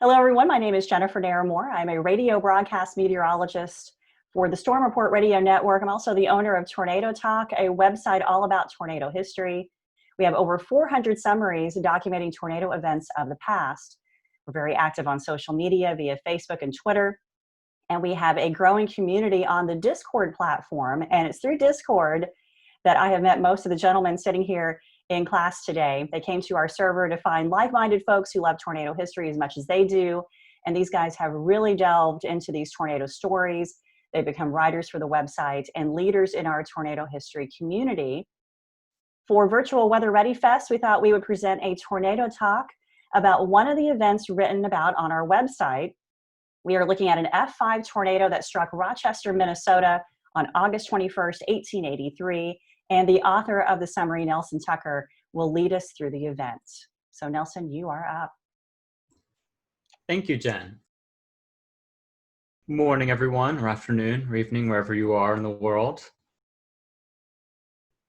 Hello, everyone. My name is Jennifer Narramore. I'm a radio broadcast meteorologist for the Storm Report Radio Network. I'm also the owner of Tornado Talk, a website all about tornado history. We have over 400 summaries documenting tornado events of the past. We're very active on social media via Facebook and Twitter. And we have a growing community on the Discord platform. And it's through Discord that I have met most of the gentlemen sitting here in class today. They came to our server to find like-minded folks who love tornado history as much as they do. And these guys have really delved into these tornado stories. They've become writers for the website and leaders in our tornado history community. For Virtual Weather Ready Fest, we thought we would present a tornado talk about one of the events written about on our website. We are looking at an F5 tornado that struck Rochester, Minnesota on August 21st, 1883. And the author of the summary, Nelson Tucker, will lead us through the event. So Nelson, you are up. Thank you, Jen. Morning, everyone, or afternoon, or evening, wherever you are in the world.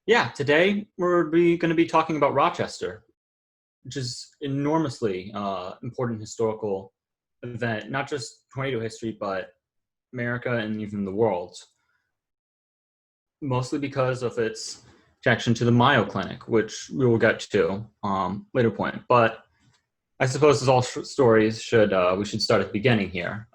Yeah, today we're going to be talking about Rochester, which is enormously important historical event, not just tornado history, but America and even the world. Mostly because of its connection to the Mayo Clinic, which we will get to later point. But I suppose as all stories should, we should start at the beginning here.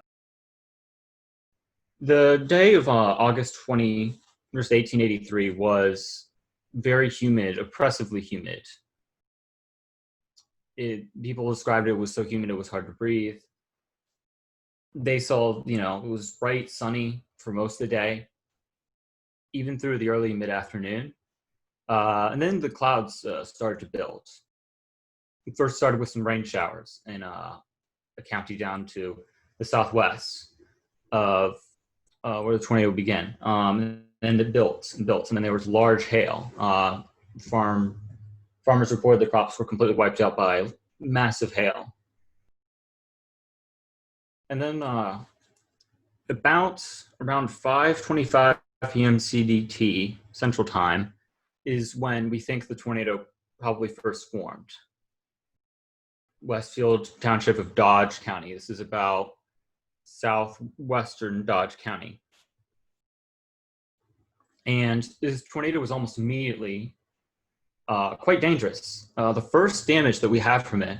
The day of August 21st, 1883 was very humid, oppressively humid. People described it was so humid it was hard to breathe. They saw, it was bright, sunny for most of the day, even through the early mid-afternoon. And then the clouds started to build. It first started with some rain showers in a county down to the southwest of where the tornado began. And it built and built, and then there was large hail. Farmers reported the crops were completely wiped out by massive hail. And then about around 5:25 p.m. CDT, Central Time, is when we think the tornado probably first formed. Westfield Township of Dodge County. This is about southwestern Dodge County. And this tornado was almost immediately quite dangerous. The first damage that we have from it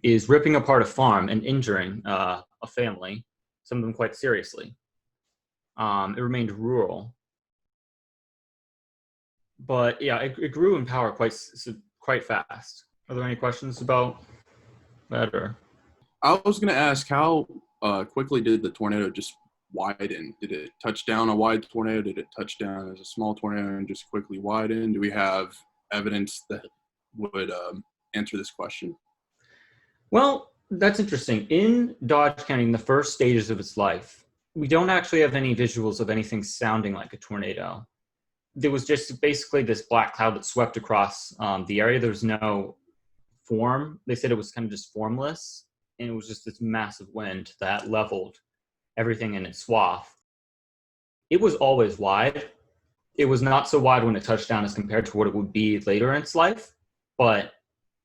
is ripping apart a farm and injuring a family, some of them quite seriously. It remained rural. But yeah, it grew in power quite fast. Are there any questions about that? Or? I was going to ask, how quickly did the tornado just widen? Did it touch down a wide tornado? Did it touch down as a small tornado and just quickly widen? Do we have evidence that would answer this question? Well, that's interesting. In Dodge County, in the first stages of its life, we don't actually have any visuals of anything sounding like a tornado. There was just basically this black cloud that swept across the area. There was no form. They said it was kind of just formless, and it was just this massive wind that leveled everything in its swath. It was always wide. It was not so wide when it touched down as compared to what it would be later in its life, but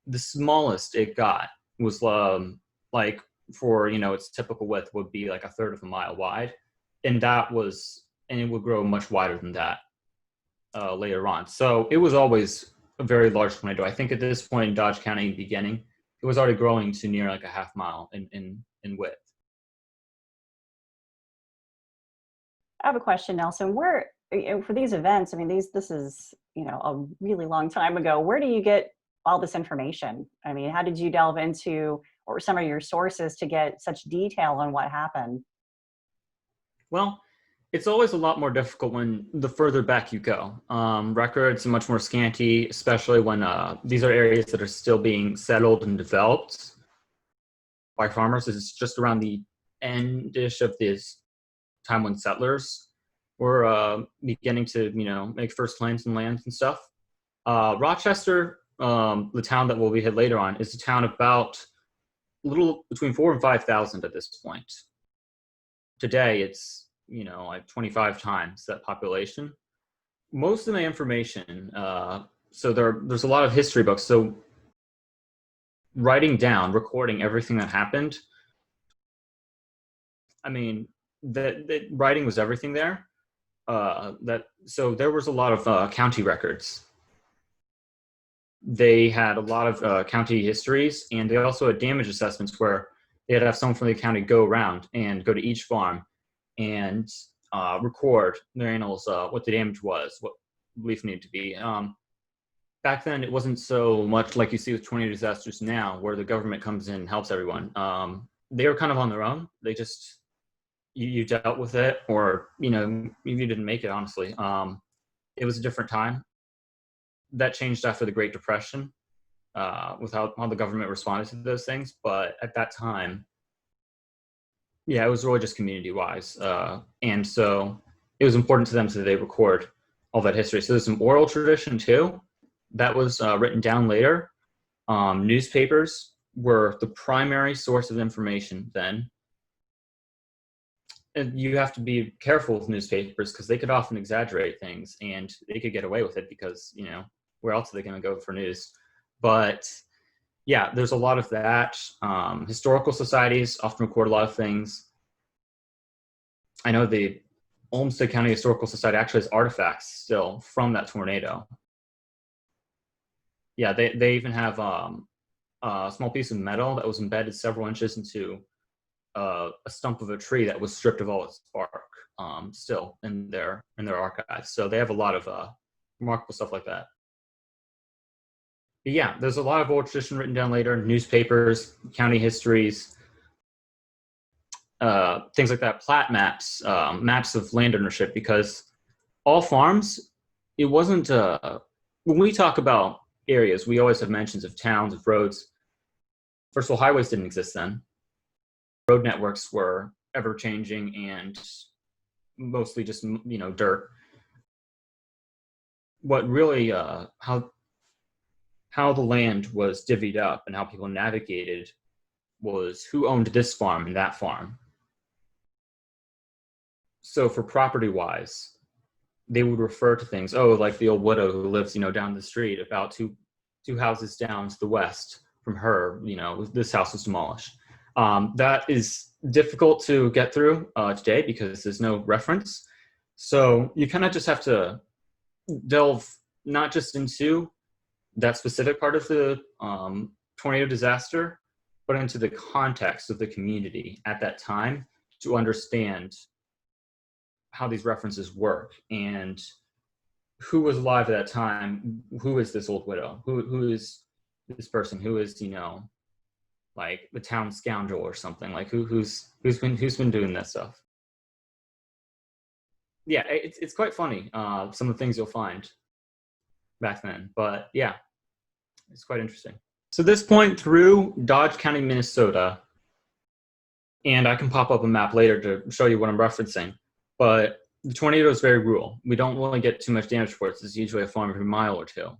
the smallest it got was like for, its typical width would be like 1/3 of a mile wide, and it would grow much wider than that later on. So it was always a very large tornado. I think at this point in Dodge County beginning, it was already growing to near like a half mile in width. I have a question, Nelson. Where, for these events, I mean, this is, a really long time ago. Where do you get all this information? I mean, how did you delve into, or some of your sources to get such detail on what happened? Well, it's always a lot more difficult when the further back you go. Records are much more scanty, especially when these are areas that are still being settled and developed by farmers. It's just around the end-ish of this time when settlers were beginning to, make first claims and lands and stuff. Rochester, the town that we'll be hit later on, is a town about a little between 4,000 and 5,000 at this point. Today, it's like 25 times that population. Most of the information, so there's a lot of history books. So writing down, recording everything that happened I mean, the writing was everything there. So there was a lot of county records. They had a lot of county histories, and they also had damage assessments where they had to have someone from the county go around and go to each farm and record their animals, what the damage was, what relief needed to be. Back then, it wasn't so much like you see with tornado disasters now, where the government comes in and helps everyone. They were kind of on their own. They just, you dealt with it, or, you know, you didn't make it, honestly. It was a different time. That changed after the Great Depression, with how the government responded to those things. But at that time, yeah, it was really just community-wise. And so it was important to them so they record all that history. So there's some oral tradition, too. That was written down later. Newspapers were the primary source of information then. And you have to be careful with newspapers because they could often exaggerate things, and they could get away with it because, you know, where else are they going to go for news? But yeah, there's a lot of that. Historical societies often record a lot of things. I know the Olmsted County Historical Society actually has artifacts still from that tornado. Yeah, they even have a small piece of metal that was embedded several inches into a stump of a tree that was stripped of all its bark, still in their archives. So they have a lot of remarkable stuff like that. But yeah, there's a lot of old tradition written down later, newspapers, county histories, things like that, plat maps, maps of land ownership, because all farms, it wasn't, when we talk about areas, we always have mentions of towns, of roads. First of all, highways didn't exist then. Road networks were ever changing and mostly just, you know, dirt. What really, how the land was divvied up and how people navigated was who owned this farm and that farm. So for property wise, they would refer to things, oh, like the old widow who lives, you know, down the street, about two houses down to the west from her, you know, this house was demolished. That is difficult to get through today because there's no reference. So you kind of just have to delve not just into that specific part of the tornado disaster, but into the context of the community at that time to understand how these references work and who was alive at that time. Who is this old widow? Who is this person? Who is, you know, like the town scoundrel or something? Like who's been doing that stuff? Yeah, it's quite funny. Some of the things you'll find back then, but yeah, it's quite interesting. So this point through Dodge County, Minnesota, and I can pop up a map later to show you what I'm referencing, but the tornado is very rural. We don't really get too much damage for it. It's usually a farm every mile or two.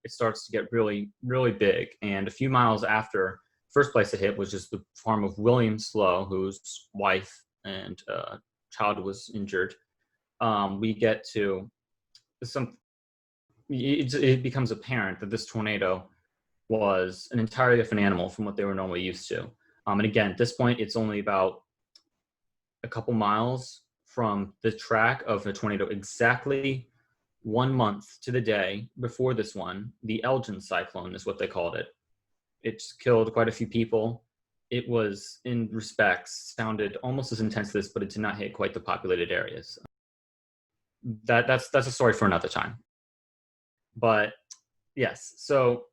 It starts to get really, really big, and a few miles after, first place it hit was just the farm of William Slow, whose wife and child was injured. We get to it becomes apparent that this tornado was an entirely different animal from what they were normally used to. And again, at this point, it's only about a couple miles from the track of the tornado, exactly 1 month to the day before this one. The Elgin Cyclone is what they called it. It's killed quite a few people. It was, in respects, sounded almost as intense as this, but it did not hit quite the populated areas. That's a story for another time. But yes, so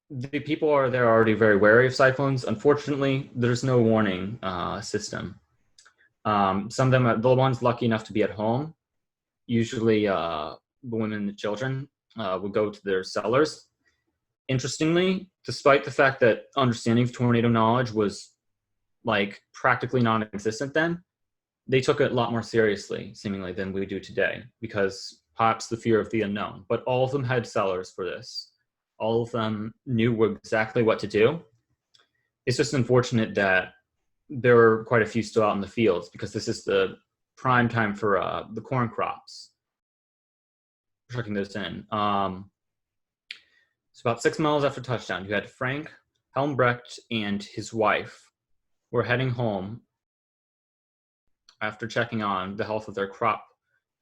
the people are there already very wary of cyclones. Unfortunately, there's no warning system. Some of them are the ones lucky enough to be at home. Usually, the women and the children would go to their cellars. Interestingly, despite the fact that understanding of tornado knowledge was like practically non-existent then, they took it a lot more seriously, seemingly, than we do today, because perhaps the fear of the unknown. But all of them had cellars for this. All of them knew exactly what to do. It's just unfortunate that there were quite a few still out in the fields, because this is the prime time for the corn crops. Chucking those in. So about 6 miles after touchdown, you had Frank Helmbrecht and his wife were heading home after checking on the health of their crop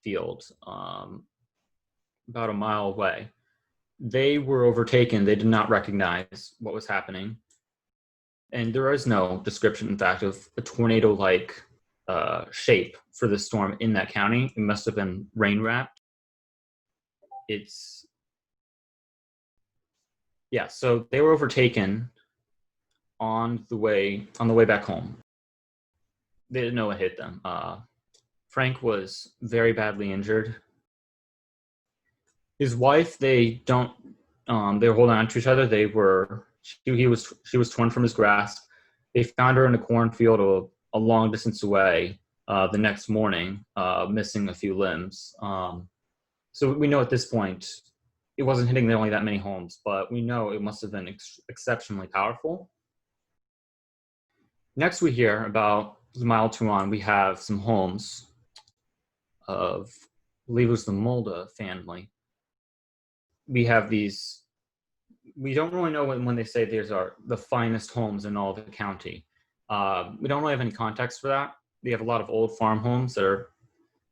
field about a mile away. They were overtaken. They did not recognize what was happening. And there is no description, in fact, of a tornado-like shape for the storm in that county. It must have been rain-wrapped. So they were overtaken on the way back home. They didn't know what hit them. Frank was very badly injured. His wife, they were holding on to each other. She was torn from his grasp. They found her in a cornfield a long distance away the next morning, missing a few limbs. So we know at this point it wasn't hitting only that many homes, but we know it must have been exceptionally powerful. Next, we hear about a mile or two on, we have some homes of, I believe it was the Mulda family. We have these, we don't really know when they say these are the finest homes in all the county. We don't really have any context for that. We have a lot of old farm homes that are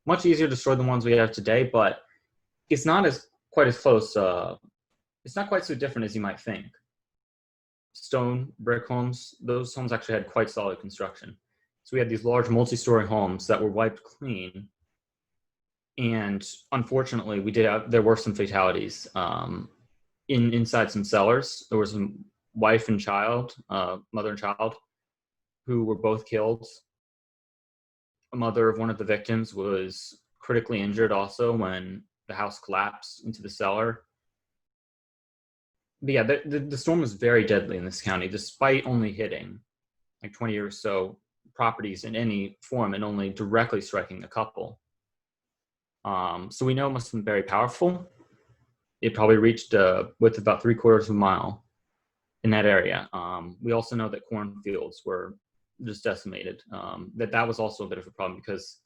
much easier to destroy than ones we have today, but it's not quite as close. It's not quite so different as you might think. Stone, brick homes, those homes actually had quite solid construction. So we had these large multi-story homes that were wiped clean. And unfortunately, there were some fatalities inside some cellars. There was a wife and child, mother and child, who were both killed. A mother of one of the victims was critically injured also when the house collapsed into the cellar. But yeah, the storm was very deadly in this county, despite only hitting like 20 or so properties in any form and only directly striking a couple. So we know it must have been very powerful. It probably reached width about 3/4 of a mile in that area. We also know that cornfields were just decimated. That was also a bit of a problem because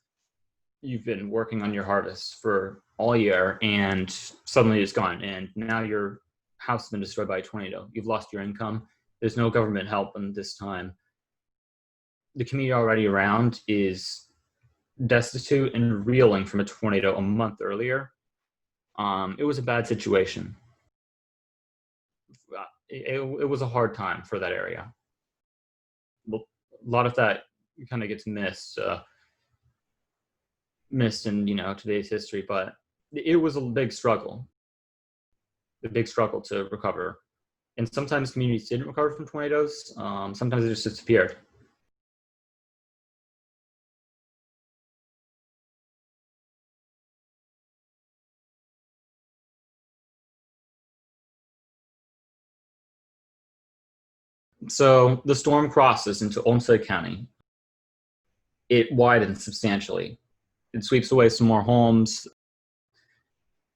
you've been working on your harvest for all year and suddenly it's gone. And now your house has been destroyed by a tornado. You've lost your income. There's no government help in this time. The community already around is destitute and reeling from a tornado a month earlier. It was a bad situation. It was a hard time for that area. Well, a lot of that kind of gets missed in today's history, but it was a big struggle to recover. And sometimes communities didn't recover from tornadoes. Sometimes they just disappeared. So the storm crosses into Olmsted County. It widens substantially. It sweeps away some more homes,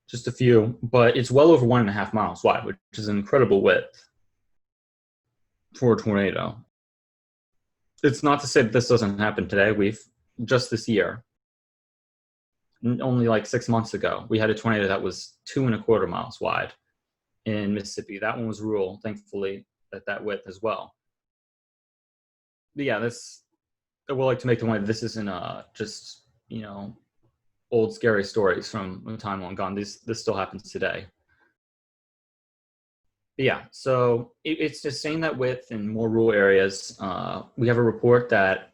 just a few, but it's well over 1.5 miles wide, which is an incredible width for a tornado. It's not to say that this doesn't happen today. Just this year, only like 6 months ago, we had a tornado that was 2.25 miles wide in Mississippi. That one was rural, thankfully, at that width as well. But yeah, I would like to make the point that this isn't just, old scary stories from a time long gone. This still happens today. But yeah, so it's just saying that width in more rural areas. We have a report that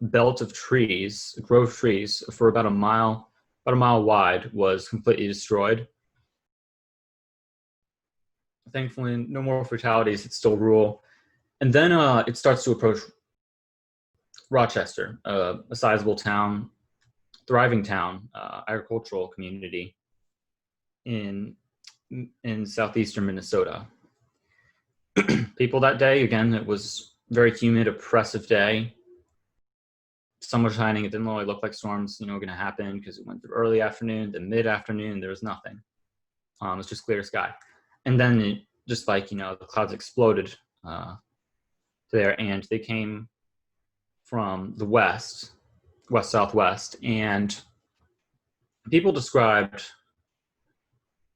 belt of trees, a grove of trees, for about a mile wide was completely destroyed. Thankfully, no more fatalities. It's still rural. And then it starts to approach Rochester, a sizable town, thriving town, agricultural community in southeastern Minnesota. People that day, again, it was very humid, oppressive day. Sun was shining. It didn't really look like storms, going to happen because it went through early afternoon, then mid-afternoon, there was nothing. It was just clear sky. And then it, just like, the clouds exploded there, and they came from the west-southwest, and people described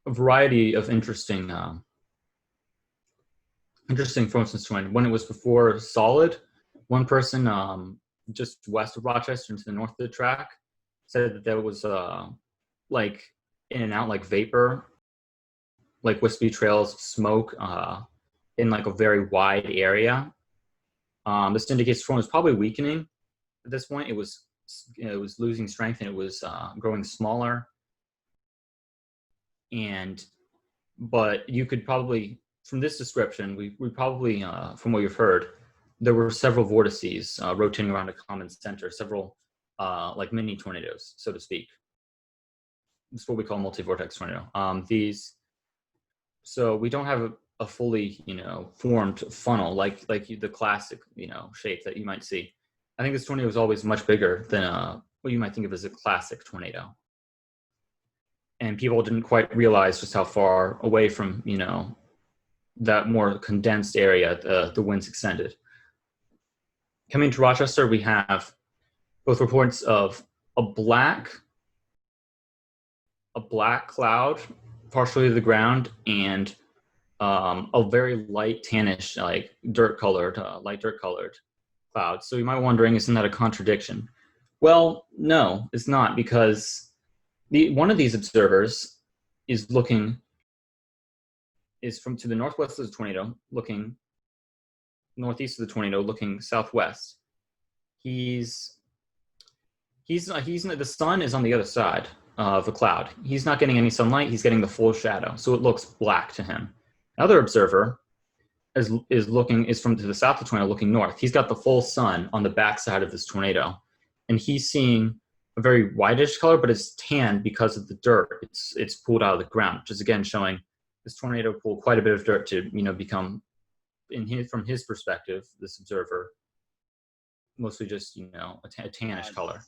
a variety of interesting for instance, when it was before solid, one person just west of Rochester and to the north of the track, said that there was like in and out, like vapor, like wispy trails of smoke in like a very wide area. This indicates the storm was probably weakening at this point. It was losing strength, and it was growing smaller. But you could probably, from this description, we probably, from what you've heard, there were several vortices rotating around a common center, several like mini tornadoes, so to speak. It's what we call multi-vortex tornado. So we don't have a fully, formed funnel like the classic, shape that you might see. I think this tornado was always much bigger than what you might think of as a classic tornado. And people didn't quite realize just how far away from, that more condensed area the winds extended. Coming to Rochester, we have both reports of a black cloud partially to the ground, and a very light tannish, like light dirt colored cloud. So you might be wondering, isn't that a contradiction? Well, no, it's not, because one of these observers is from to the northwest of the tornado, looking northeast of the tornado, looking southwest. The sun is on the other side of the cloud. He's not getting any sunlight. He's getting the full shadow, so it looks black to him. Another observer is from to the south of the tornado, looking north. He's got the full sun on the backside of this tornado, and he's seeing a very whitish color, but it's tan because of the dirt. It's pulled out of the ground, which is again showing this tornado pulled quite a bit of dirt to become, from his perspective, this observer, mostly just a tannish color.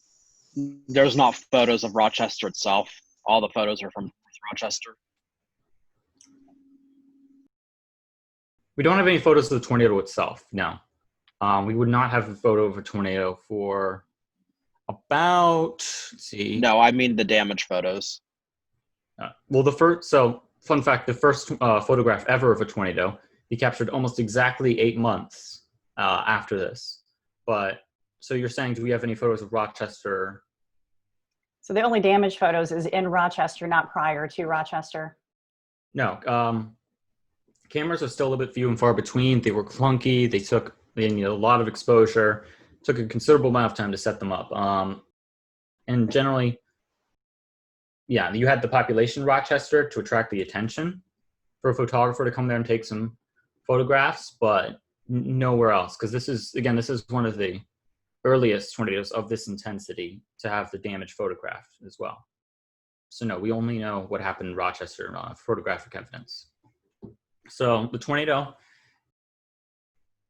There's not photos of Rochester itself. All the photos are from Rochester. We don't have any photos of the tornado itself. No, we would not have a photo of a tornado for about, let's see. No, I mean the damage photos. Fun fact, the first photograph ever of a tornado, he captured almost exactly 8 months after this. But, so you're saying, do we have any photos of Rochester? So the only damage photos is in Rochester, not prior to Rochester? No. Cameras are still a little bit few and far between. They were clunky. They took a lot of exposure. Took a considerable amount of time to set them up. And generally, yeah, you had the population of Rochester to attract the attention for a photographer to come there and take some photographs, but nowhere else. Because this is one of the earliest tornadoes of this intensity to have the damage photographed as well. So no, we only know what happened in Rochester, photographic evidence. So the tornado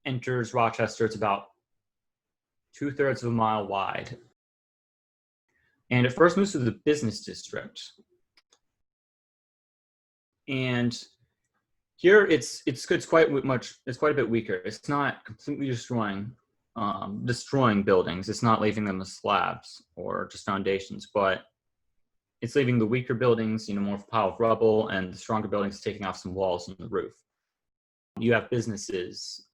enters Rochester. It's about 2/3 of a mile wide. And it first moves through the business district. And here it's quite a bit weaker. It's not completely destroying buildings. It's not leaving them as slabs or just foundations, but it's leaving the weaker buildings, more of a pile of rubble, and the stronger buildings taking off some walls on the roof. You have businesses,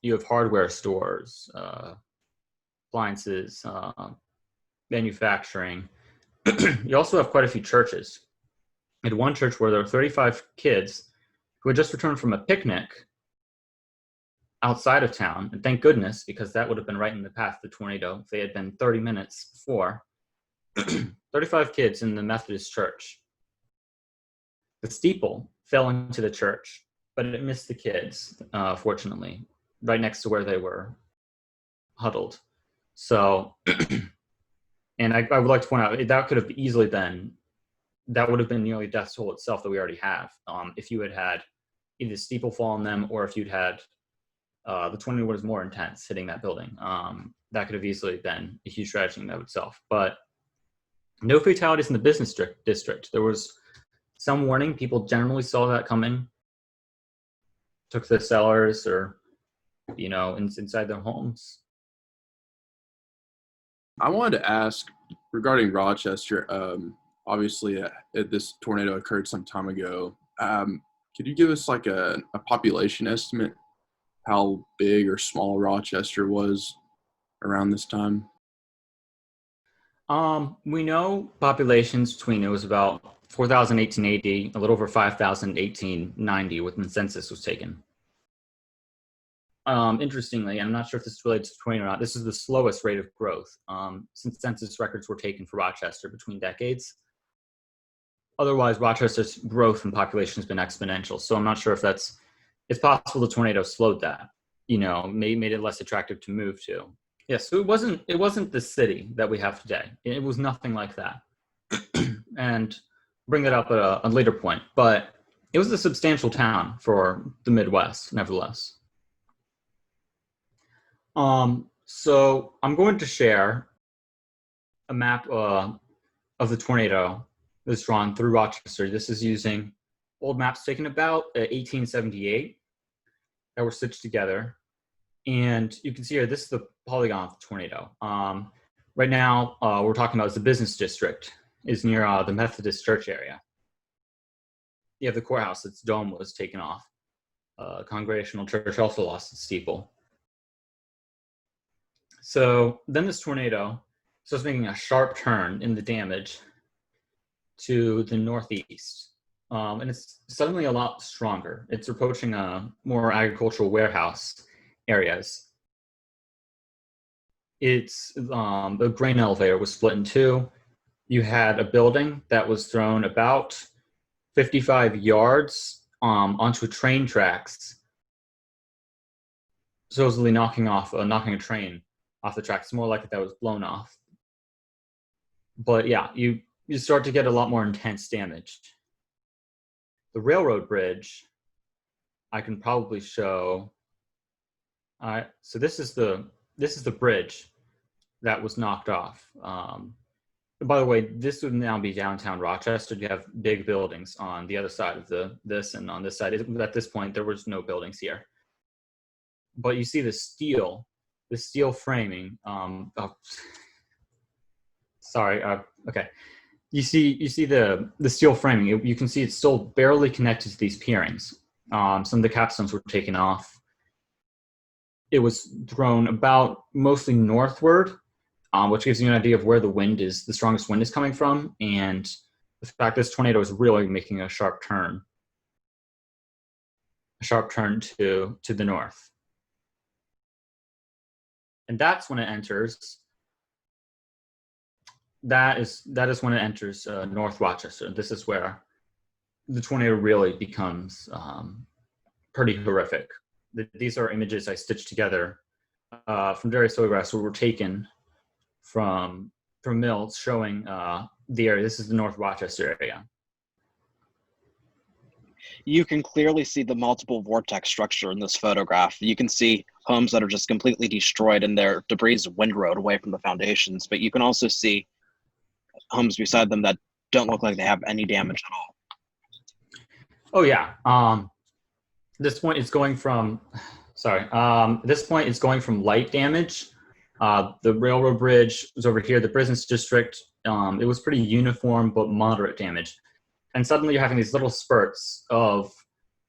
you have hardware stores, appliances, manufacturing. You also have quite a few churches. At one church where there were 35 kids who had just returned from a picnic outside of town, and thank goodness, because that would have been right in the path of the tornado if they had been 30 minutes before. 35 kids in the Methodist church. The steeple fell into the church, but it missed the kids, fortunately, right next to where they were huddled. So, and I would like to point out, that could have easily been, that would have been nearly death toll itself that we already have. If you had either the steeple fall on them, or if you'd had the tornado was more intense hitting that building. That could have easily been a huge tragedy in and of itself. But no fatalities in the business district. There was some warning. People generally saw that coming, took the cellars or, inside their homes. I wanted to ask regarding Rochester. Obviously, this tornado occurred some time ago. Could you give us like a population estimate, how big or small Rochester was around this time? We know populations between, it was about 4,000 1880, a little over 5,000 1890 when the census was taken. Interestingly, I'm not sure if this relates to tornado or not, this is the slowest rate of growth since census records were taken for Rochester between decades. Otherwise, Rochester's growth in population has been exponential. So I'm not sure if it's possible the tornado slowed that, made it less attractive to move to. Yeah, so it wasn't the city that we have today. It was nothing like that. And bring that up at a later point, but it was a substantial town for the Midwest, nevertheless. So I'm going to share a map of the tornado that's drawn through Rochester. This is using old maps taken about 1878 that were stitched together. And you can see here, this is the Polygon Tornado. Right now, we're talking about is the business district is near the Methodist church area. You have the courthouse, its dome was taken off. Congregational church also lost its steeple. So then this tornado starts making a sharp turn in the damage to the northeast. And it's suddenly a lot stronger. It's approaching more agricultural warehouse areas. It's the grain elevator was split in two. You had a building that was thrown about 55 yards onto train tracks, supposedly knocking a train off the tracks. It's more likely that was blown off. But yeah, you start to get a lot more intense damage. The railroad bridge, I can probably show. All right, so this is the bridge that was knocked off. By the way, this would now be downtown Rochester. You have big buildings on the other side of this, and on this side, at this point, there was no buildings here. But you see the steel framing. Okay. You see the steel framing. You can see it's still barely connected to these pierings. Some of the capstones were taken off. It was thrown about mostly northward, which gives you an idea of where the strongest wind is coming from, and the fact this tornado is really making a sharp turn to the north. And that's when it enters. That is when it enters North Rochester. This is where the tornado really becomes pretty horrific. These are images I stitched together from various photographs that were taken from mills showing the area. This is the North Rochester area. You can clearly see the multiple vortex structure in this photograph. You can see homes that are just completely destroyed and their debris is windrowed away from the foundations, but you can also see homes beside them that don't look like they have any damage at all. Oh yeah. This point it's going from light damage. The railroad bridge was over here. The business district, it was pretty uniform but moderate damage. And suddenly you're having these little spurts of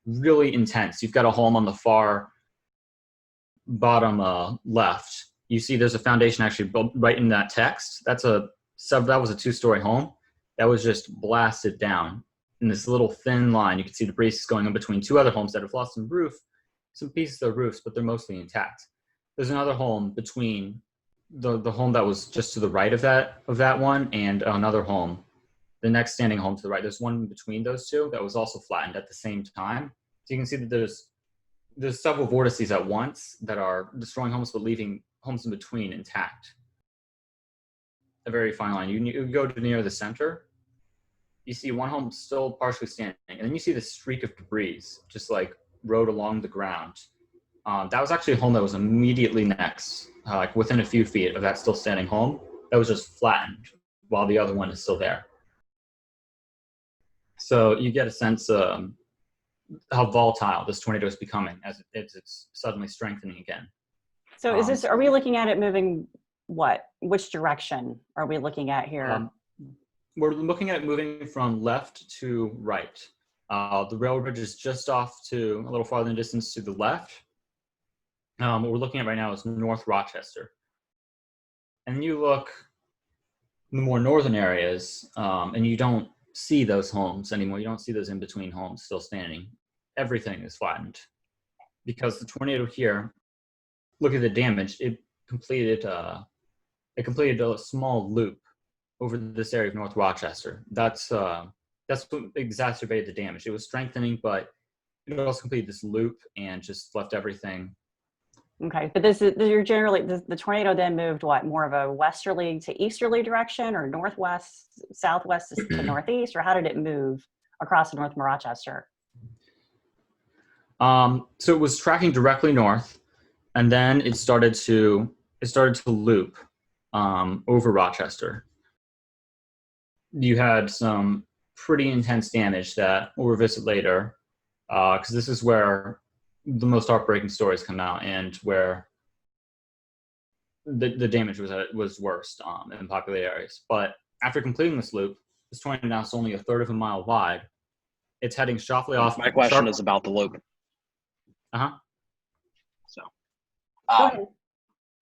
really intense. You've got a home on the far bottom left. You see there's a foundation actually built right in that text. That was a two-story home that was just blasted down in this little thin line. You can see the breeze going in between two other homes that have lost some pieces of roofs, but they're mostly intact. There's another home between the home that was just to the right of that one and another home, the next standing home to the right. There's one between those two that was also flattened at the same time. So you can see that there's several vortices at once that are destroying homes but leaving homes in between intact. A very fine line. You go to near the center, you see one home still partially standing, and then you see this streak of debris just like rode along the ground. That was actually a home that was immediately next, like within a few feet of that still standing home, that was just flattened while the other one is still there. So you get a sense how volatile this tornado is becoming as it's suddenly strengthening again. So are we looking at it moving which direction are we looking at here? We're looking at it moving from left to right. The railroad bridge is just off to a little farther in distance to the left. What we're looking at right now is North Rochester. And then you look in the more northern areas, and you don't see those homes anymore. You don't see those in-between homes still standing. Everything is flattened because the tornado here, look at the damage. It completed a small loop over this area of North Rochester. That's what exacerbated the damage. It was strengthening, but it also completed this loop and just left everything. Okay, but you're generally, the tornado then moved what, more of a westerly to easterly direction, or northwest, southwest to northeast, or how did it move across North Rochester? So it was tracking directly north, and then it started to loop over Rochester. You had some pretty intense damage that we'll revisit later, because this is where the most heartbreaking stories come out and where the damage was worst in populated areas. But after completing this loop, this tornado now is only a third of a mile wide. It's heading sharply off. My question is about the loop. Uh-huh. So, Go ahead.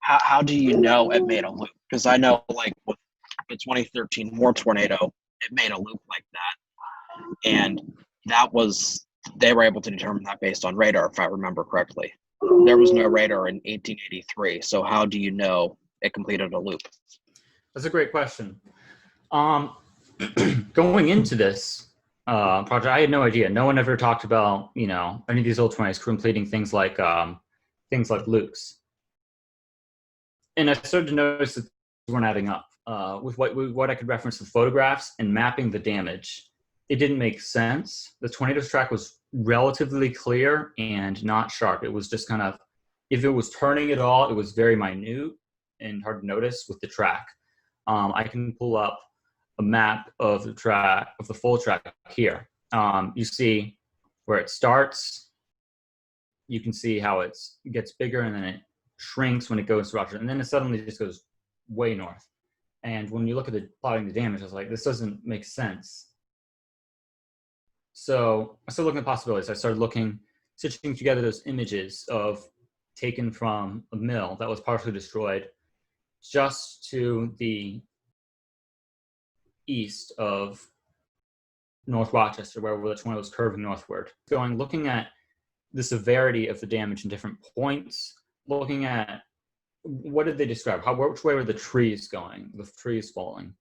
how do you know it made a loop? Because I know, like, with the 2013 Moore tornado, it made a loop like that. And they were able to determine that based on radar, if I remember correctly. There was no radar in 1883, so how do you know it completed a loop? That's a great question. Going into this project, I had no idea. No one ever talked about, any of these old tornadoes completing things like loops. And I started to notice that things weren't adding up. With what I could reference with photographs and mapping the damage, it didn't make sense. The tornado's track was relatively clear and not sharp. It was just kind of, if it was turning at all, it was very minute and hard to notice with the track. I can pull up a map of the track, of the full track here. You see where it starts. You can see how it gets bigger and then it shrinks when it goes to Rochester, and then it suddenly just goes way north. And when you look at plotting the damage, I was like, this doesn't make sense. So I started looking at possibilities. I started stitching together those images taken from a mill that was partially destroyed just to the east of North Rochester, where the tornado was curving northward. Looking at the severity of the damage in different points, looking at what did they describe? Which way were the trees going? The trees falling.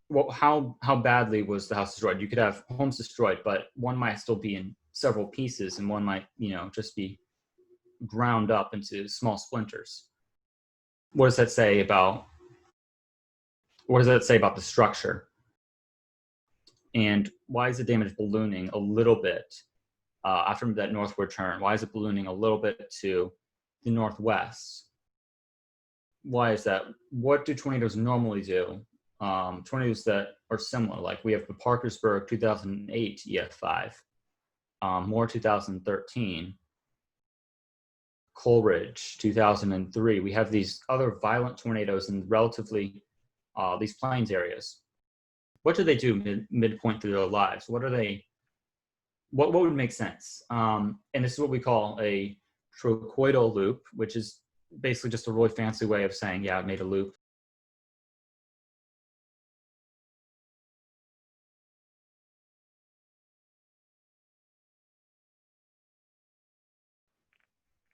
Well, how badly was the house destroyed? You could have homes destroyed, but one might still be in several pieces, and one might, just be ground up into small splinters. What does that say about the structure? And why is the damage ballooning a little bit after that northward turn? Why is it ballooning a little bit to the northwest? Why is that? What do tornadoes normally do? Tornadoes that are similar, like we have the Parkersburg 2008 EF5, Moore 2013, Coleridge 2003. We have these other violent tornadoes in relatively these plains areas. What do they do midpoint through their lives? What would make sense? And this is what we call a tropicoidal loop, which is basically just a really fancy way of saying, yeah, it made a loop.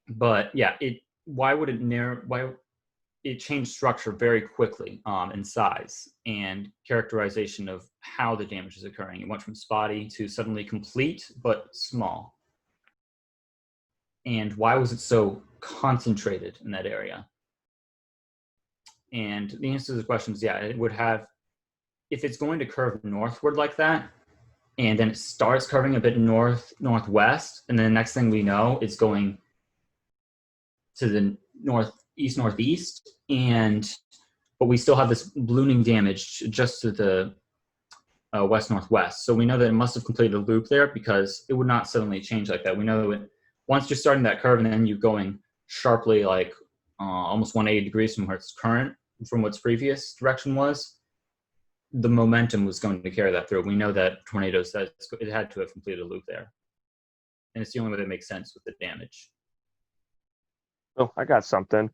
But yeah, it changed structure very quickly in size and characterization of how the damage is occurring. It went from spotty to suddenly complete, but small. And why was it so concentrated in that area? And the answer to the question is, yeah, it would have, if it's going to curve northward like that, and then it starts curving a bit northwest, and then the next thing we know, it's going to the northeast, but we still have this ballooning damage just to the west-northwest. So we know that it must have completed a loop there, because it would not suddenly change like that. We know that once you're starting that curve and then you're going sharply, like almost 180 degrees from from what's previous direction was, the momentum was going to carry that through. We know that tornadoes, that it had to have completed a loop there. And it's the only way that makes sense with the damage. Oh, I got something.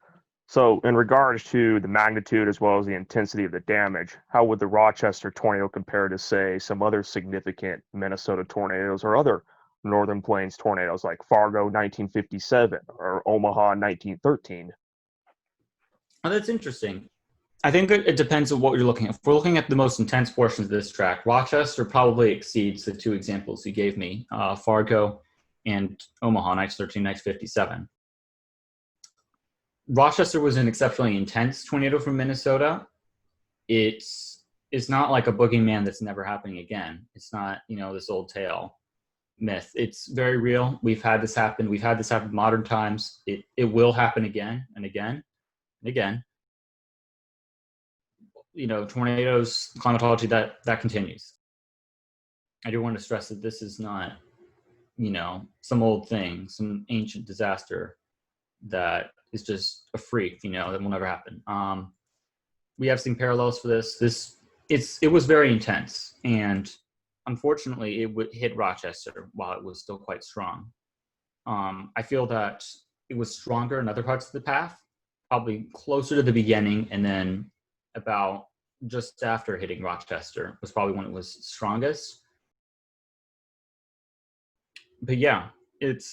So, in regards to the magnitude as well as the intensity of the damage, how would the Rochester tornado compare to, say, some other significant Minnesota tornadoes or other Northern Plains tornadoes like Fargo 1957 or Omaha 1913? Oh, that's interesting. I think it depends on what you're looking at. If we're looking at the most intense portions of this track, Rochester probably exceeds the two examples you gave me, Fargo and Omaha 1913, 1957. Rochester was an exceptionally intense tornado from Minnesota. It's not like a boogeyman that's never happening again. It's not, this old tale myth. It's very real. We've had this happen. We've had this happen in modern times. It will happen again and again and again. Tornadoes, climatology, that continues. I do want to stress that this is not, some old thing, some ancient disaster that is just a freak, that will never happen. We have seen parallels for this. It was very intense, and unfortunately, it would hit Rochester while it was still quite strong. I feel that it was stronger in other parts of the path, probably closer to the beginning, and then about just after hitting Rochester was probably when it was strongest. But yeah, it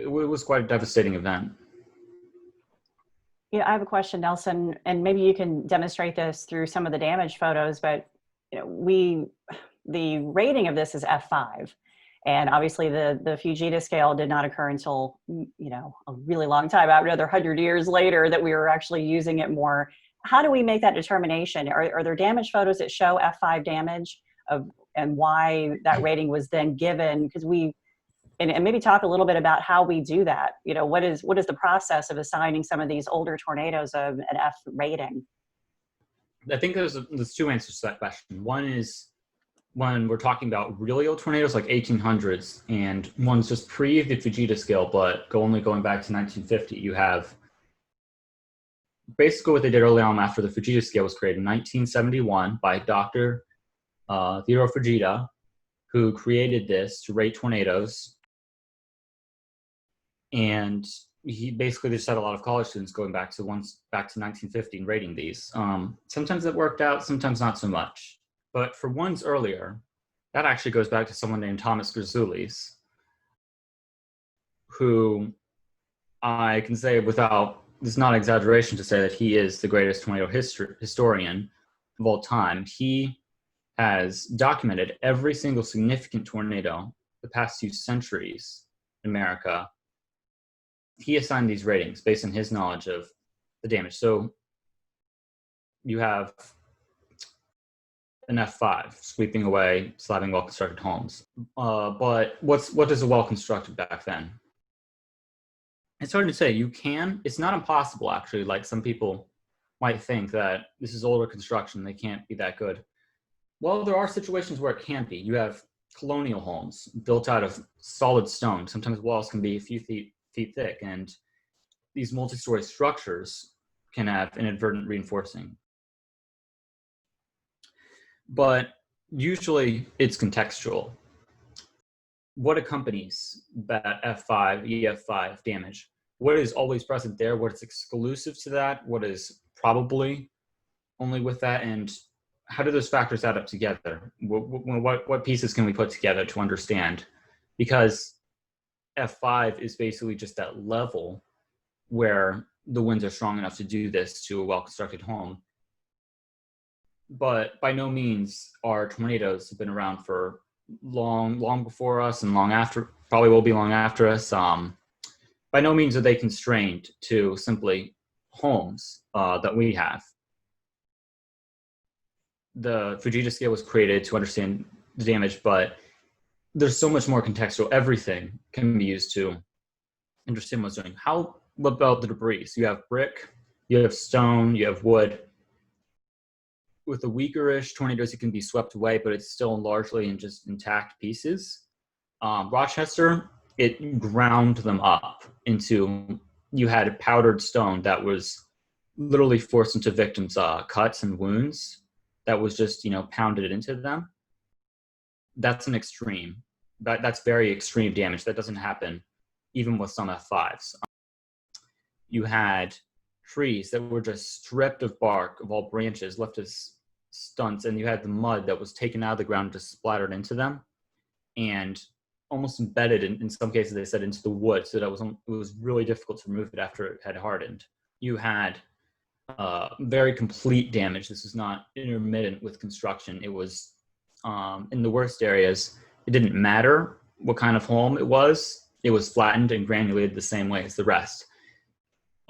was quite a devastating event. I have a question, Nelson, and maybe you can demonstrate this through some of the damage photos, but the rating of this is F5. And obviously the Fujita scale did not occur until, a really long time, another 100 years later, that we were actually using it more. How do we make that determination? Are there damage photos that show F5 damage and why that rating was then given? Because and maybe talk a little bit about how we do that. What is the process of assigning some of these older tornadoes of an F rating? I think there's two answers to that question. One is when we're talking about really old tornadoes like 1800s, and one's just pre the Fujita scale, but only going back to 1950, you have basically what they did early on after the Fujita scale was created in 1971 by Dr. Theodore Fujita, who created this to rate tornadoes. And he basically just had a lot of college students going back to 1950 and rating these. Sometimes it worked out, sometimes not so much. But for ones earlier, that actually goes back to someone named Thomas Grzoulis, who I can say it's not exaggeration to say that he is the greatest tornado historian of all time. He has documented every single significant tornado the past few centuries in America. He assigned these ratings based on his knowledge of the damage. So you have an F5 sweeping away, slapping well-constructed homes. But what is a well-constructed back then? It's hard to say. It's not impossible, actually, like some people might think that this is older construction, they can't be that good. Well, there are situations where it can be. You have colonial homes built out of solid stone. Sometimes walls can be a few feet thick, and these multi-story structures can have inadvertent reinforcing. But usually it's contextual. What accompanies that F5, EF5 damage? What is always present there? What is exclusive to that? What is probably only with that? And how do those factors add up together? What pieces can we put together to understand? Because F5 is basically just that level where the winds are strong enough to do this to a well-constructed home. But by no means are tornadoes have been around for long before us and long after, probably will be long after us. By no means are they constrained to simply homes that we have. The Fujita scale was created to understand the damage, but there's so much more contextual. Everything can be used to understand what's doing. What about the debris? So you have brick, you have stone, you have wood. With the weaker-ish tornadoes, it can be swept away, but it's still largely in just intact pieces. Rochester, it ground them up into, you had powdered stone that was literally forced into victims' cuts and wounds. That was just, pounded into them. That's an extreme. That's very extreme damage. That doesn't happen even with some F5s. You had trees that were just stripped of bark, of all branches, left as stunts, and you had the mud that was taken out of the ground and just splattered into them, and almost embedded in some cases, they said, into the wood, so that it was really difficult to remove it after it had hardened. You had very complete damage. This is not intermittent with construction. It was in the worst areas, it didn't matter what kind of home it was flattened and granulated the same way as the rest.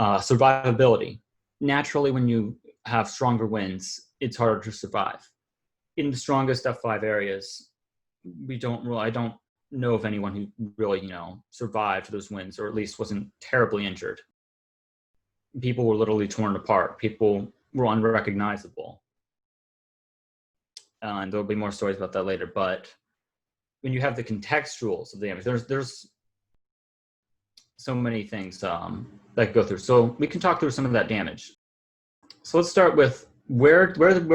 Survivability. Naturally, when you have stronger winds, it's harder to survive. In the strongest F5 areas, I don't know of anyone who really, survived those winds, or at least wasn't terribly injured. People were literally torn apart. People were unrecognizable. And there'll be more stories about that later. But when you have the contextuals of the damage, there's so many things that go through. So we can talk through some of that damage. So let's start with where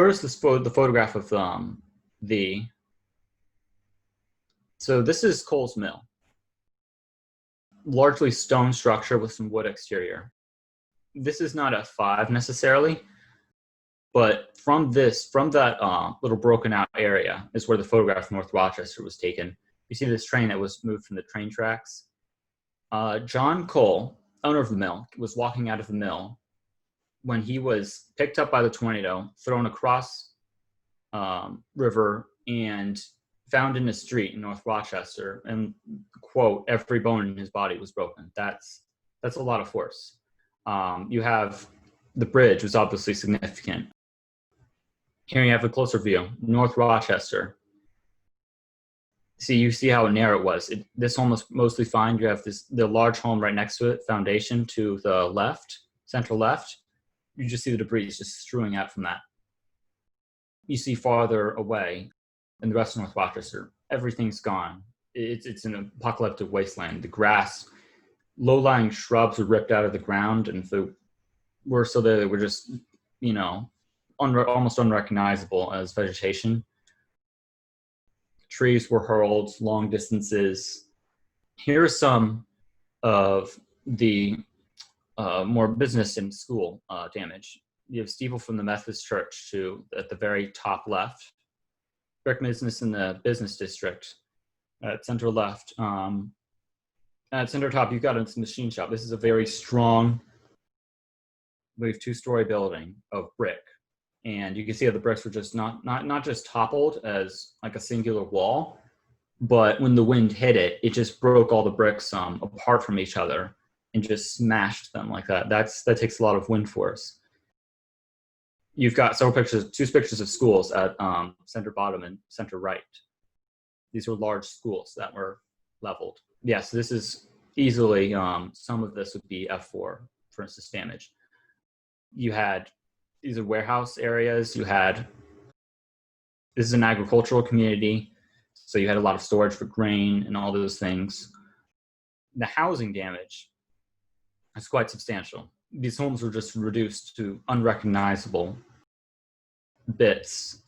is the photograph of so this is Cole's Mill. Largely stone structure with some wood exterior. This is not F5 necessarily, but from that little broken out area is where the photograph of North Rochester was taken. You see this train that was moved from the train tracks. John Cole, owner of the mill, was walking out of the mill when he was picked up by the tornado, thrown across river, and found in a street in North Rochester. And quote, every bone in his body was broken. That's a lot of force. You have the bridge was obviously significant. Here you have a closer view, North Rochester. You see how narrow it was. This home was mostly fine. You have the large home right next to it, foundation to the left, central left. You just see the debris just strewing out from that. You see farther away in the rest of North Rochester, everything's gone. It's an apocalyptic wasteland. The grass, low-lying shrubs were ripped out of the ground, and if they were still there, they were just, almost unrecognizable as vegetation. Trees were hurled long distances. Here are some of the more business and school damage. You have steeple from the Methodist Church at the very top left. Brick business in the business district at center left. At center top, you've got a machine shop. This is a very strong, I believe, two-story building of brick. And you can see how the bricks were just not just toppled as like a singular wall, but when the wind hit it, it just broke all the bricks apart from each other and just smashed them like that. That takes a lot of wind force. You've got two pictures of schools at center bottom and center right. These were large schools that were leveled. Yeah, so this is easily, some of this would be F4, for instance, damage. These are warehouse areas. This is an agricultural community, so you had a lot of storage for grain and all those things. The housing damage is quite substantial. These homes were just reduced to unrecognizable bits.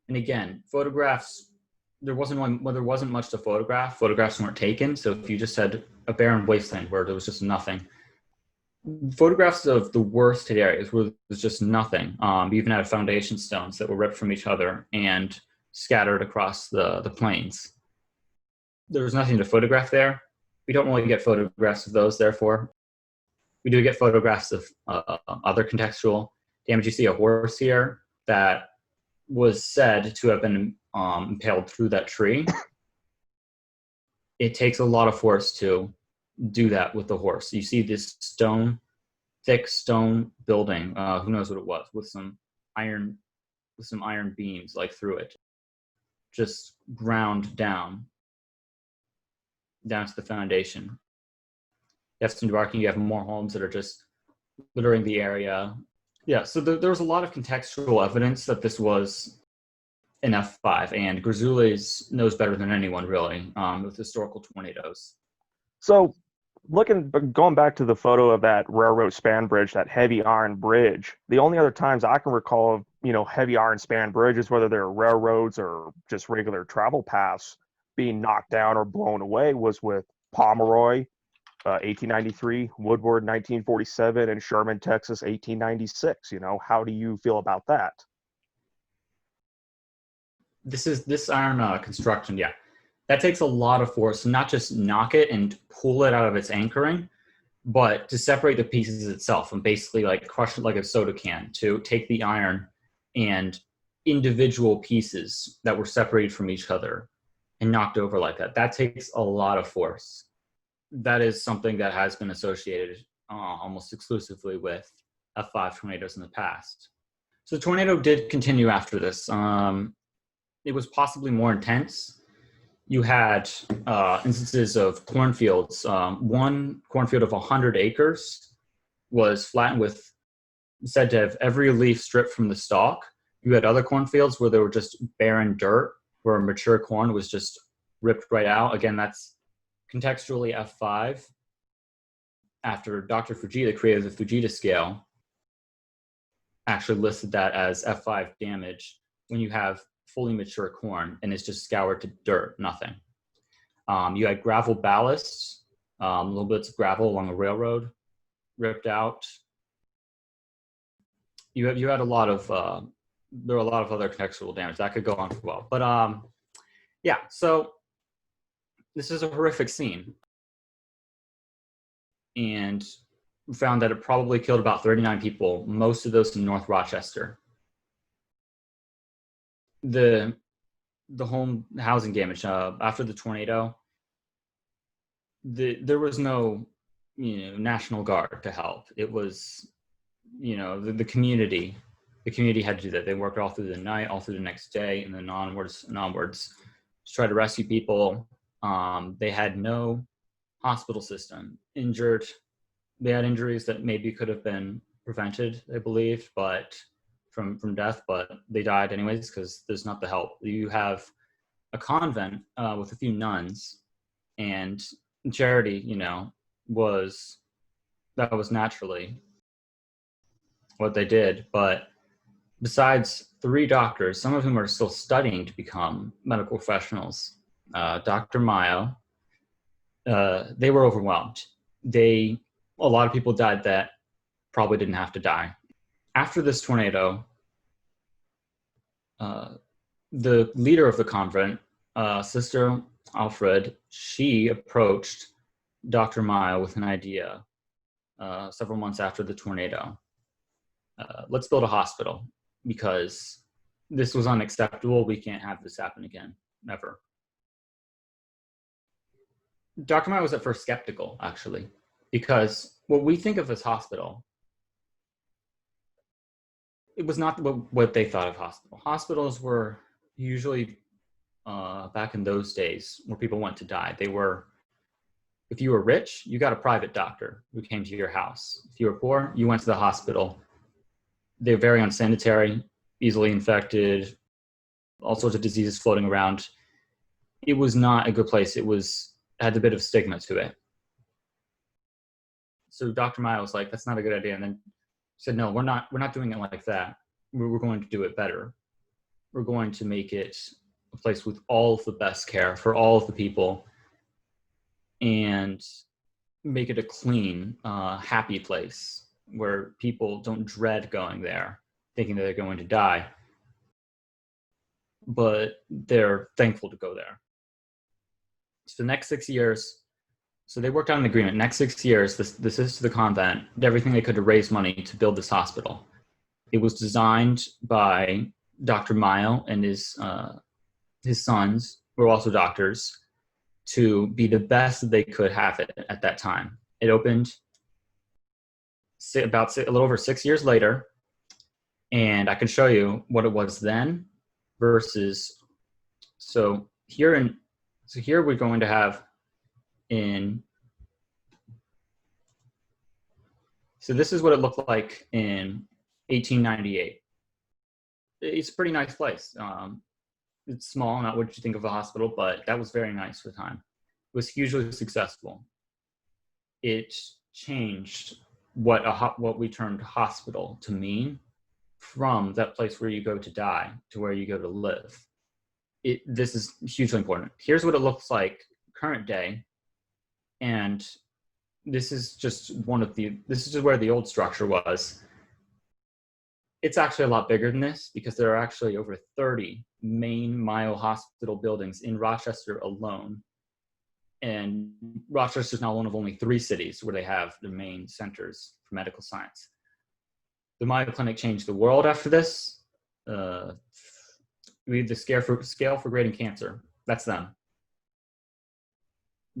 And again, photographs, there wasn't much to photograph. Photographs weren't taken, so if you just had a barren wasteland where there was just nothing, photographs of the worst hit areas where there's just nothing. You even had foundation stones that were ripped from each other and scattered across the plains. There was nothing to photograph there. We don't really get photographs of those, therefore. We do get photographs of other contextual damage. You see a horse here that was said to have been impaled through that tree. It takes a lot of force to do that with the horse. You see this thick stone building, who knows what it was, with some iron beams like through it, just ground down to the foundation. You have some debarking, you have more homes that are just littering the area. Yeah, so there was a lot of contextual evidence that this was an F5, and Grzoulis knows better than anyone, really, with historical tornadoes. So going back to the photo of that railroad span bridge, that heavy iron bridge, the only other times I can recall of, heavy iron span bridges, whether they're railroads or just regular travel paths, being knocked down or blown away was with Pomeroy 1893, Woodward 1947, and Sherman, Texas 1896. You know, how do you feel about that? This iron construction, yeah, that takes a lot of force to not just knock it and pull it out of its anchoring, but to separate the pieces itself and basically like crush it like a soda can, to take the iron and individual pieces that were separated from each other and knocked over like that. That takes a lot of force. That is something that has been associated almost exclusively with F5 tornadoes in the past. So the tornado did continue after this. It was possibly more intense. You had instances of cornfields. One cornfield of 100 acres was flattened with, said to have every leaf stripped from the stalk. You had other cornfields where there were just barren dirt, where mature corn was just ripped right out. Again, that's contextually F5. After Dr. Fujita, the creator of the Fujita scale, actually listed that as F5 damage when you have fully mature corn and it's just scoured to dirt, nothing. You had gravel ballasts, little bits of gravel along a railroad ripped out. You had a lot of, there were a lot of other contextual damage that could go on for a while. But yeah, so this is a horrific scene. And we found that it probably killed about 39 people, most of those in North Rochester. The home housing damage after the tornado, there was no, National Guard to help. It was, the community. The community had to do that. They worked all through the night, all through the next day, and then onwards and onwards to try to rescue people. They had no hospital system. They had injuries that maybe could have been prevented, they believed, but from death, but they died anyways because there's not the help. You have a convent with a few nuns, and charity, was naturally what they did. But besides 3 doctors, some of whom are still studying to become medical professionals, Dr. Mayo, they were overwhelmed. A lot of people died that probably didn't have to die. After this tornado, the leader of the convent, Sister Alfred, she approached Dr. Mayo with an idea several months after the tornado. Let's build a hospital because this was unacceptable. We can't have this happen again, never. Dr. Mayo was at first skeptical, actually, because what we think of as hospital, it was not what they thought of hospital. Hospitals were usually, back in those days, where people went to die. They were, if you were rich, you got a private doctor who came to your house. If you were poor, you went to the hospital. They're very unsanitary, easily infected, all sorts of diseases floating around. It was not a good place. It had a bit of stigma to it. So Dr. Mayo was like, that's not a good idea. And then said, no, we're not doing it like that. We're going to do it better. We're going to make it a place with all of the best care for all of the people and make it a clean, happy place where people don't dread going there thinking that they're going to die, but they're thankful to go there. So the next 6 years, so they worked out an agreement. Next 6 years, this is to the convent, did everything they could to raise money to build this hospital. It was designed by Dr. Mayo and his sons, who were also doctors, to be the best that they could have it at that time. It opened a little over 6 years later, and I can show you what it was then versus, so here we're going to have so this is what it looked like in 1898. It's a pretty nice place. It's small, not what you think of a hospital, but that was very nice for the time. It was hugely successful. It changed what we termed hospital to mean, from that place where you go to die to where you go to live. This is hugely important. Here's what it looks like current day, and this is just this is just where the old structure was. It's actually a lot bigger than this because there are actually over 30 main Mayo Hospital buildings in Rochester alone. And Rochester is now one of only 3 cities where they have their main centers for medical science. The Mayo Clinic changed the world after this. We have the scale for grading cancer. That's them.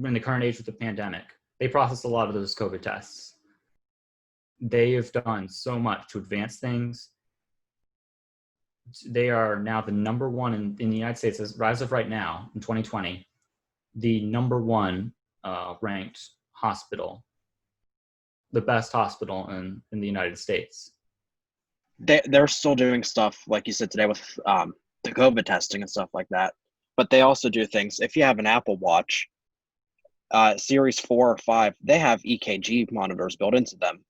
In the current age with the pandemic, they process a lot of those COVID tests. They have done so much to advance things. They are now the number one in the United States, as of right now, in 2020, the number one ranked hospital, the best hospital in the United States. They're still doing stuff, like you said today, with the COVID testing and stuff like that. But they also do things, if you have an Apple Watch, Series 4 or 5, they have EKG monitors built into them.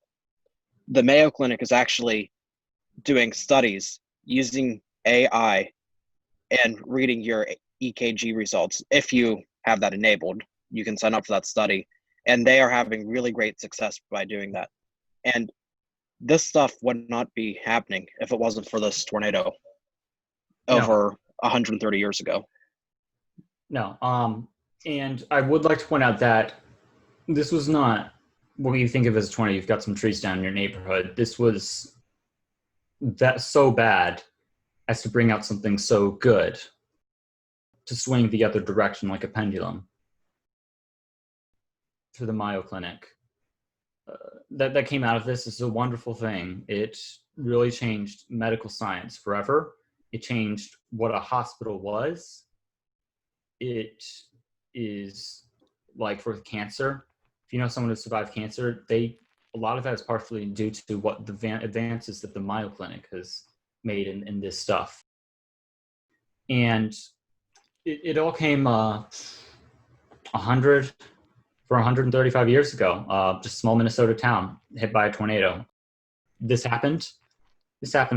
The Mayo Clinic is actually doing studies using AI and reading your EKG results. If you have that enabled, you can sign up for that study. And they are having really great success by doing that. And this stuff would not be happening if it wasn't for this tornado over 130 years ago. No. And I would like to point out that this was not what you think of as a tornado. You've got some trees down in your neighborhood. This was that so bad as to bring out something so good, to swing the other direction like a pendulum. To the Mayo Clinic. That came out of this is a wonderful thing. It really changed medical science forever. It changed what a hospital was. It is like for cancer. If you know someone who survived cancer, a lot of that is partially due to what the advances that the Mayo Clinic has made in this stuff. And it all came 135 years ago, just a small Minnesota town hit by a tornado. This happened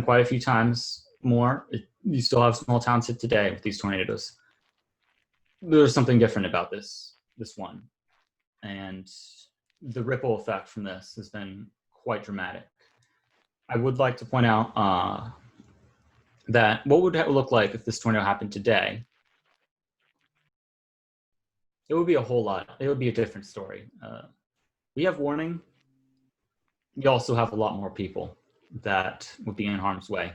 quite a few times more. You still have small towns hit today with these tornadoes. There's something different about this one. And the ripple effect from this has been quite dramatic. I would like to point out that what would it look like if this tornado happened today? It would be a whole lot. It would be a different story. We have warning. We also have a lot more people that would be in harm's way.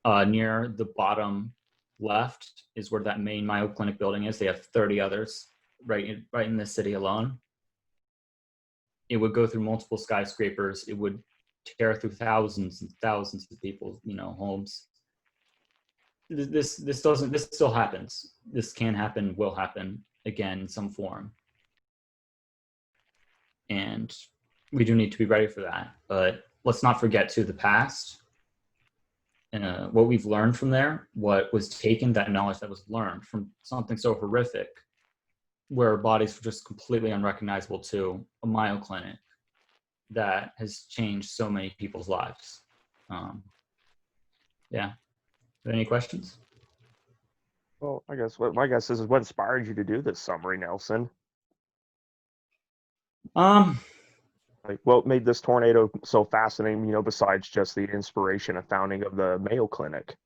Near the bottom left is where that main Mayo Clinic building is. They have 30 others right in this city alone. It would go through multiple skyscrapers. It would tear through thousands and thousands of people's, homes. This still happens. This can happen, will happen again in some form. And we do need to be ready for that. But let's not forget to the past. What we've learned from there, what was taken, that knowledge that was learned from something so horrific, where bodies were just completely unrecognizable to a Mayo Clinic that has changed so many people's lives. Yeah. Any questions? Well, I guess my guess is what inspired you to do this summary, Nelson? Like, what made this tornado so fascinating, besides just the inspiration and founding of the Mayo Clinic?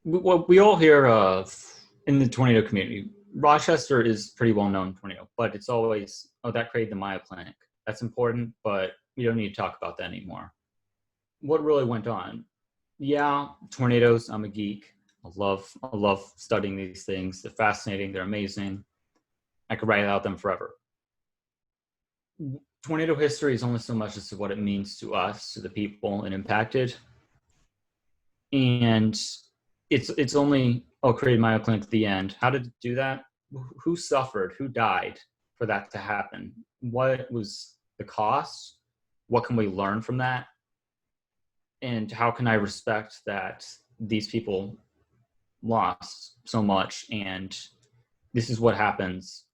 What we all hear of in the tornado community, Rochester is pretty well-known tornado, but it's always, that created the Mayo Clinic. That's important, but we don't need to talk about that anymore. What really went on? Yeah, tornadoes, I'm a geek. I love studying these things. They're fascinating, they're amazing. I could write about them forever. Tornado history is only so much as to what it means to us, to the people it impacted. And it's only, created Mayo Clinic at the end. How did it do that? Who suffered? Who died for that to happen? What was the cost? What can we learn from that? And how can I respect that these people lost so much? And this is what happens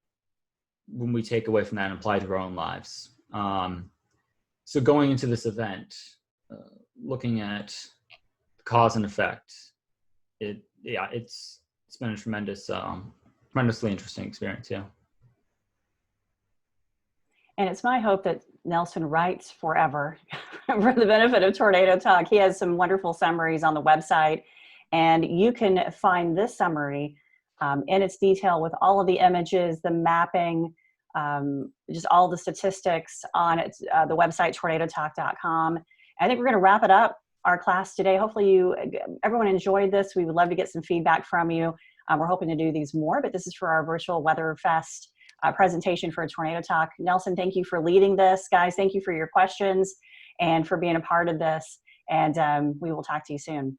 when we take away from that and apply to our own lives. So going into this event, looking at cause and effect, it's been a tremendously interesting experience. Yeah. And it's my hope that Nelson writes forever for the benefit of Tornado Talk. He has some wonderful summaries on the website, and you can find this summary in its detail with all of the images, the mapping, just all the statistics on the website tornadotalk.com. I think we're going to wrap it up, our class today. Hopefully everyone enjoyed this. We would love to get some feedback from you. We're hoping to do these more, but this is for our virtual Weather Fest presentation for Tornado Talk. Nelson, thank you for leading this. Guys, thank you for your questions and for being a part of this. And we will talk to you soon.